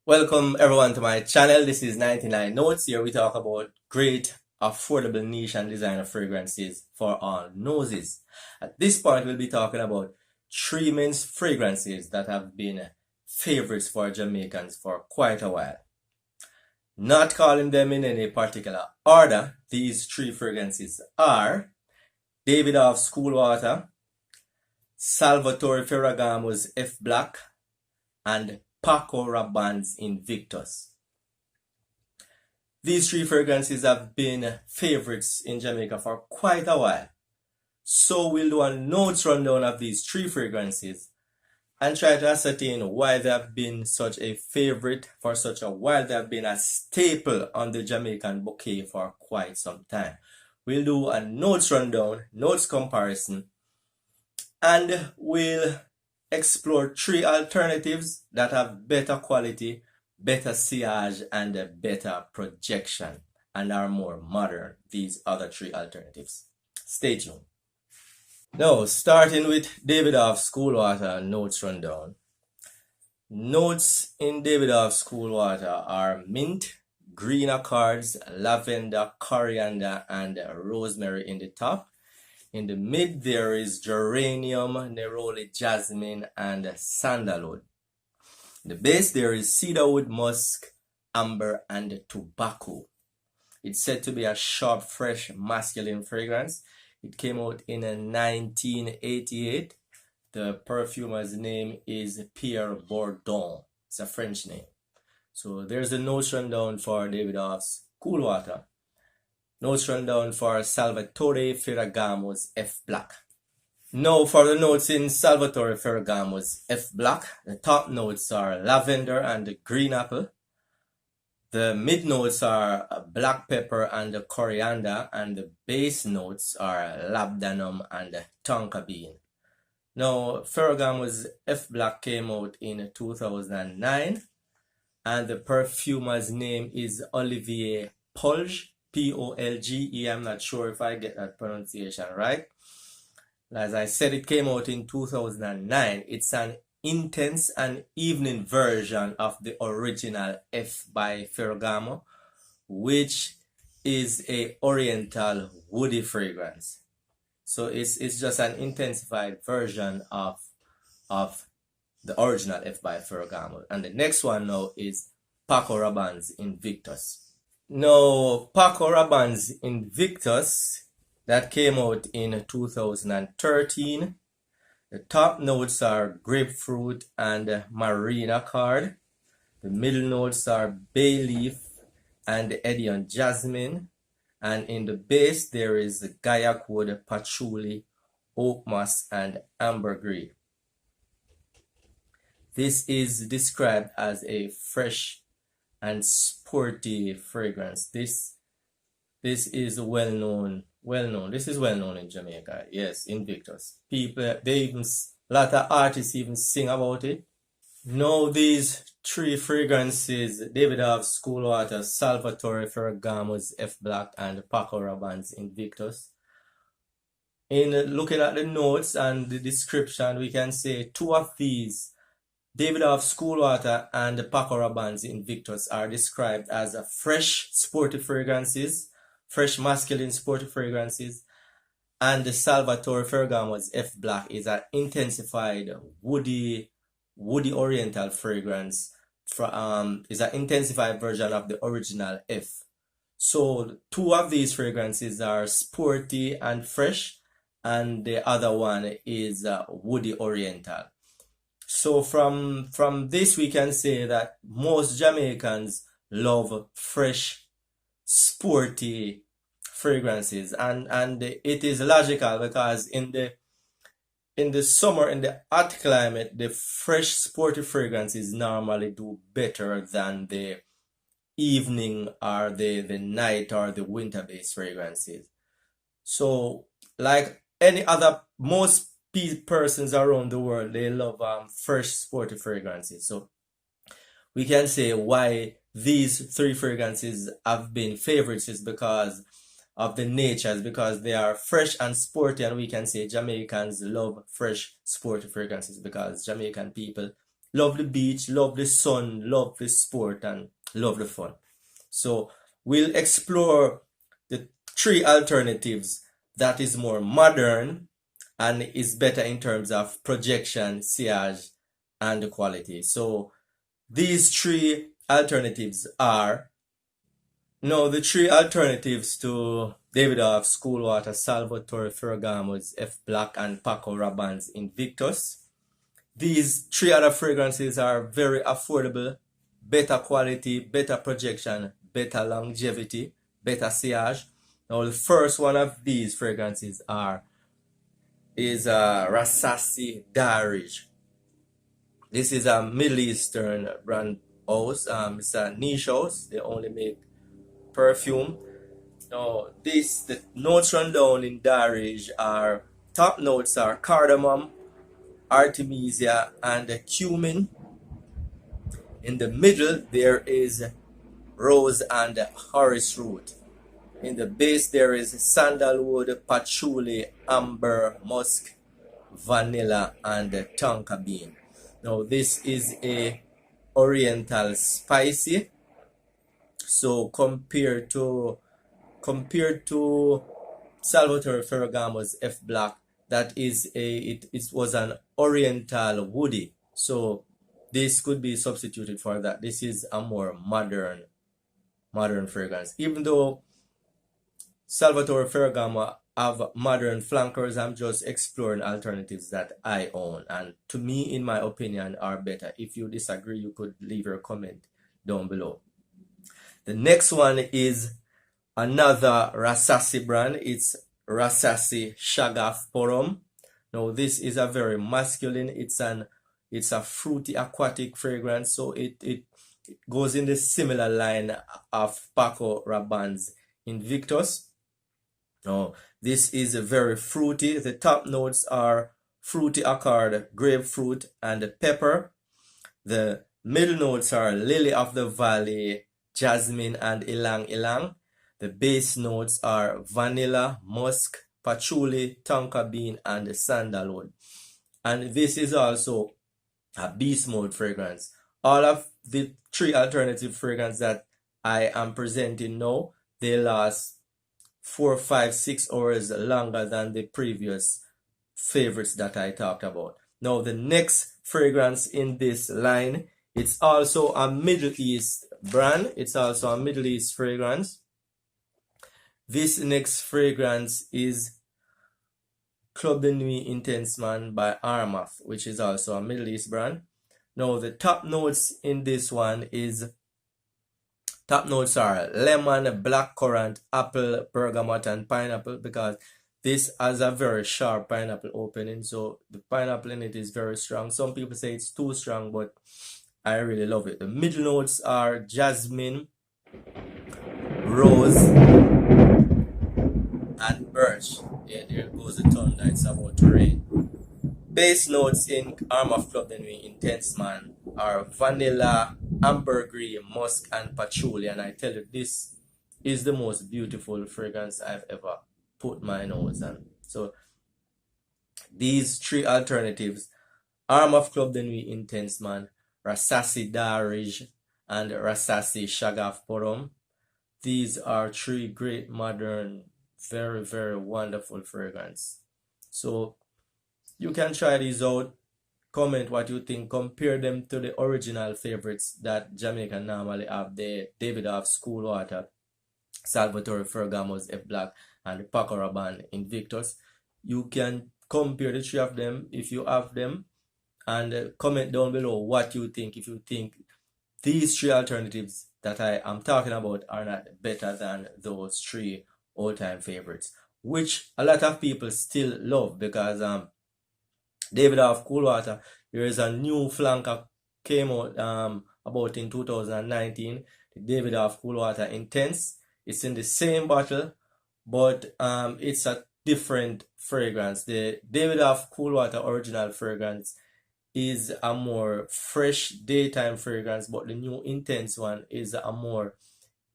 Welcome everyone to my channel. This is 99 Notes. Here we talk about great, affordable niche and designer fragrances for all noses. At this point, we'll be talking about three men's fragrances that have been favorites for Jamaicans for quite a while. Not calling them in any particular order, these three fragrances are DavidoffCoolWater, Salvatore Ferragamo's F Black, and Paco Rabanne's Invictus. These three fragrances have been favorites in Jamaica for quite a while. So we'll do a notes rundown of these three fragrances and try to ascertain why they have been such a favorite for such a while. They have been a staple on the Jamaican bouquet for quite some time. We'll do a notes rundown, notes comparison, and we'll explore three alternatives that have better quality, better sillage, and a better projection and are more modern, these other three alternatives. Stay tuned. Now, starting with DavidoffCoolWater notes rundown. Notes in DavidoffCoolWater are mint, green accords, lavender, coriander, and rosemary in the top. In the mid, there is geranium, neroli, jasmine, and sandalwood. In the base, there is cedarwood, musk, amber, and tobacco. It's said to be a sharp, fresh, masculine fragrance. It came out in 1988. The perfumer's name is Pierre Bourdon. It's a French name. So there's the notes rundown for DavidoffCoolWater. Notes rundown for Salvatore Ferragamo's F Black. Now for the notes in Salvatore Ferragamo's F Black, the top notes are lavender and green apple. The mid notes are black pepper and coriander, and the base notes are labdanum and tonka bean. Now Ferragamo's F Black came out in 2009, and the perfumer's name is Olivier Polge. Polge. I'm not sure if I get that pronunciation right. As I said, it came out in 2009. It's an intense and evening version of the original F by Ferragamo, which is a oriental woody fragrance. So it's just an intensified version of the original F by Ferragamo. And the next one now is Paco Rabanne's Invictus. Now, Paco Rabanne's Invictus, that came out in 2013. The top notes are grapefruit and marine accord. The middle notes are bay leaf and Edion jasmine. And in the base, there is gaiac wood, patchouli, oak moss, and ambergris. This is described as a fresh and sporty fragrance. This is well known. This is well known in Jamaica. Yes, Invictus. People, a lot of artists even sing about it. Now these three fragrances, DavidoffCoolWater, Salvatore Ferragamo's F Black, and Paco Rabanne's Invictus. In looking at the notes and the description, we can say two of these, DavidoffCoolWater and Paco Rabanne's Invictus, are described as a fresh, sporty fragrances, fresh, masculine, sporty fragrances, and the Salvatore Ferragamo's F Black is an intensified, woody oriental fragrance. Is an intensified version of the original F. So two of these fragrances are sporty and fresh, and the other one is woody oriental. So from this we can say that most Jamaicans love fresh, sporty fragrances, and it is logical because in the summer, in the hot climate, the fresh, sporty fragrances normally do better than the evening or the night or the winter-based fragrances. So like any other, most persons around the world, they love fresh, sporty fragrances. So we can say why these three fragrances have been favorites is because of the natures, because they are fresh and sporty, and we can say Jamaicans love fresh, sporty fragrances because Jamaican people love the beach, love the sun, love the sport, and love the fun. So we'll explore the three alternatives that is more modern and is better in terms of projection, sillage, and the quality. So these three alternatives are, the three alternatives to Davidoff's Coolwater, Salvatore Ferragamo's F Black, and Paco Rabanne's Invictus. These three other fragrances are very affordable, better quality, better projection, better longevity, better sillage. Now the first one of these fragrances is Rasasi Darij. This is a Middle Eastern brand house. It's a niche house. They only make perfume. Now the notes run down in Darij are, top notes are cardamom, artemisia, and cumin. In the middle there is rose and orris root. In the base there is sandalwood, patchouli, amber, musk, vanilla, and tonka bean. Now this is a oriental spicy. So compared to Salvatore Ferragamo's F Black, that is it was an oriental woody. So this could be substituted for that. This is a more modern fragrance. Even though Salvatore Ferragamo have modern flankers, I'm just exploring alternatives that I own, and to me, in my opinion, are better. If you disagree, you could leave your comment down below. The next one is another Rasasi brand. It's Rasasi Shagaf Porom. Now this is a very masculine, it's a fruity aquatic fragrance, so it goes in the similar line of Paco Rabanne's Invictus. Now this is very fruity. The top notes are fruity accord, grapefruit, and pepper. The middle notes are lily of the valley, jasmine, and ilang ilang. The base notes are vanilla, musk, patchouli, tonka bean, and sandalwood. And this is also a beast mode fragrance. All of the three alternative fragrances that I am presenting now, they last 4, 5, 6 hours longer than the previous favorites that I talked about. Now the next fragrance in this line, it's also a Middle East brand. It's also a Middle East fragrance. This next fragrance is Club de Nuit Intense Man by Armaf, which is also a Middle East brand. Now the top notes in this one are lemon, blackcurrant, apple, bergamot, and pineapple, because this has a very sharp pineapple opening, so the pineapple in it is very strong. Some people say it's too strong, but I really love it. The middle notes are jasmine, rose, and birch. Yeah, there goes the thunder, it's about to rain. Base notes in Armaf Club de Nuit Intense Man are vanilla, ambergris, musk, and patchouli, and I tell you, this is the most beautiful fragrance I've ever put my nose on. So these three alternatives, Armaf Club de Nuit Intense Man, Rasasi Darij, and Rasasi Shagaf Porom, these are three great modern, very, very wonderful fragrance. So you can try these out, comment what you think, compare them to the original favorites that Jamaica normally have, the Davidoff's Coolwater, Salvatore Ferragamo's F Black, and the Paco Rabanne Invictus. You can compare the three of them if you have them, and comment down below what you think, if you think these three alternatives that I am talking about are not better than those three all-time favorites, which a lot of people still love, because DavidoffCoolWater, there is a new flanker came out about in 2019, the DavidoffCoolWater Intense. It's in the same bottle, but it's a different fragrance. The DavidoffCoolWater original fragrance is a more fresh daytime fragrance, but the new Intense one is a more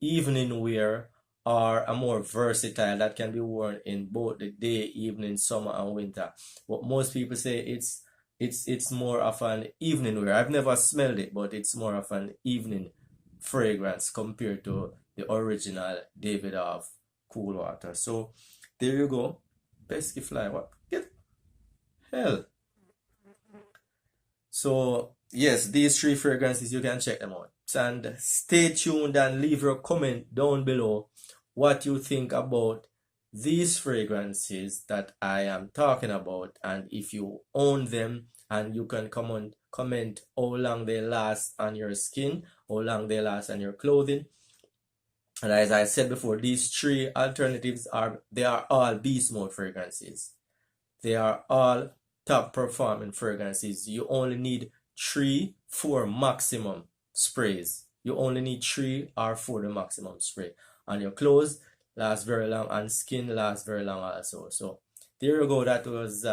evening wear, or a more versatile, that can be worn in both the day, evening, summer, and winter. But most people say it's it's more of an evening wear. I've never smelled it, but it's more of an evening fragrance compared to the original Davidoff Cool Water. So there you go. Pesky fly. What? Get hell. So yes, these three fragrances, you can check them out. And stay tuned and leave your comment down below what you think about these fragrances that I am talking about, and if you own them, and you can comment how long they last on your skin, how long they last on your clothing. And as I said before, these three alternatives are all beast mode fragrances. They are all top performing fragrances. You only need 3-4 maximum sprays. You only need 3 or 4 the maximum spray. On your clothes lasts very long, and skin lasts very long also. So there you go. That was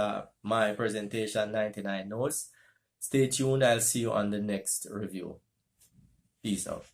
my presentation, 99 notes. Stay tuned. I'll see you on the next review. Peace out.